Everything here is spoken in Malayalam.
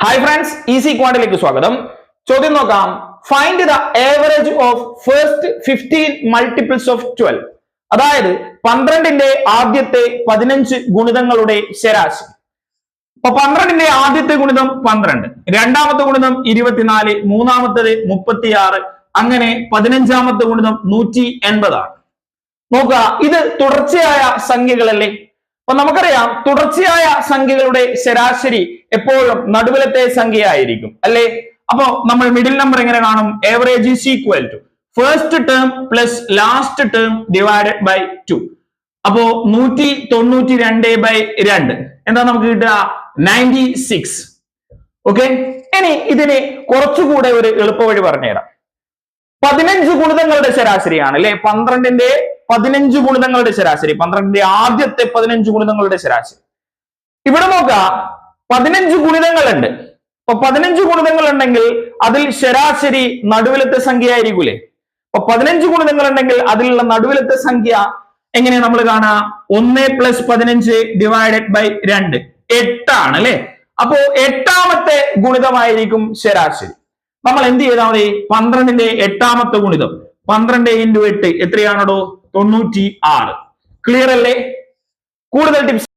ഹായ് ഫ്രണ്ട്സ്, ഈസി ക്വാണ്ടിലേക്ക് സ്വാഗതം. ചോദ്യം നോക്കാം. Find the average of first 15 multiples of 12. അതായത് 12ന്റെ ആദ്യത്തെ 15 ഗുണിതങ്ങളുടെ ശരാശരി. അപ്പൊ 12ന്റെ ആദ്യത്തെ ഗുണിതം 12, രണ്ടാമത്തെ ഗുണിതം 24, മൂന്നാമത്തേത് 36, അങ്ങനെ 15ാമത്തെ ഗുണിതം 180 ആണ്. നോക്കുക, ഇത് തുടർച്ചയായ സംഖ്യകളല്ലേ. അപ്പൊ നമുക്കറിയാം തുടർച്ചയായ സംഖ്യകളുടെ ശരാശരി എപ്പോഴും നടുവിലത്തെ സംഖ്യയായിരിക്കും അല്ലെ. അപ്പോ നമ്മൾ മിഡിൽ നമ്പർ എങ്ങനെ കാണും? Average is equal to first term plus last term divided by 2. അപ്പോ 192/2 എന്താ നമുക്ക് കിട്ടുക? 96. ഓക്കെ, ഇനി ഇതിന് കുറച്ചുകൂടെ ഒരു എളുപ്പ വഴി പറഞ്ഞുതരാം. 15 ഗുണിതങ്ങളുടെ ശരാശരിയാണ് അല്ലെ. 12ന്റെ 15 ഗുണിതങ്ങളുടെ ശരാശരി, 12ന്റെ ആദ്യത്തെ 15 ഗുണിതങ്ങളുടെ ശരാശരി. ഇവിടെ നോക്കുക, 15 ഗുണിതങ്ങളുണ്ട്. അപ്പൊ 15 ഗുണിതങ്ങൾ ഉണ്ടെങ്കിൽ അതിൽ ശരാശരി നടുവിലത്തെ സംഖ്യ ആയിരിക്കൂലേ. അപ്പൊ 15 ഗുണിതങ്ങൾ ഉണ്ടെങ്കിൽ അതിലുള്ള നടുവിലത്തെ സംഖ്യ എങ്ങനെ നമ്മൾ കാണാ? 1 + 15 ഡിവൈഡഡ് ബൈ 2, 8 ആണ് അല്ലെ. അപ്പോ 8ാമത്തെ ഗുണിതമായിരിക്കും ശരാശരി. നമ്മൾ എന്ത് ചെയ്താൽ മതി? 12ന്റെ 8ാമത്തെ ഗുണിതം 12 × 8 എത്രയാണോ? 96. ക്ലിയർ അല്ലേ? കൂടുതൽ ടിപ്സ്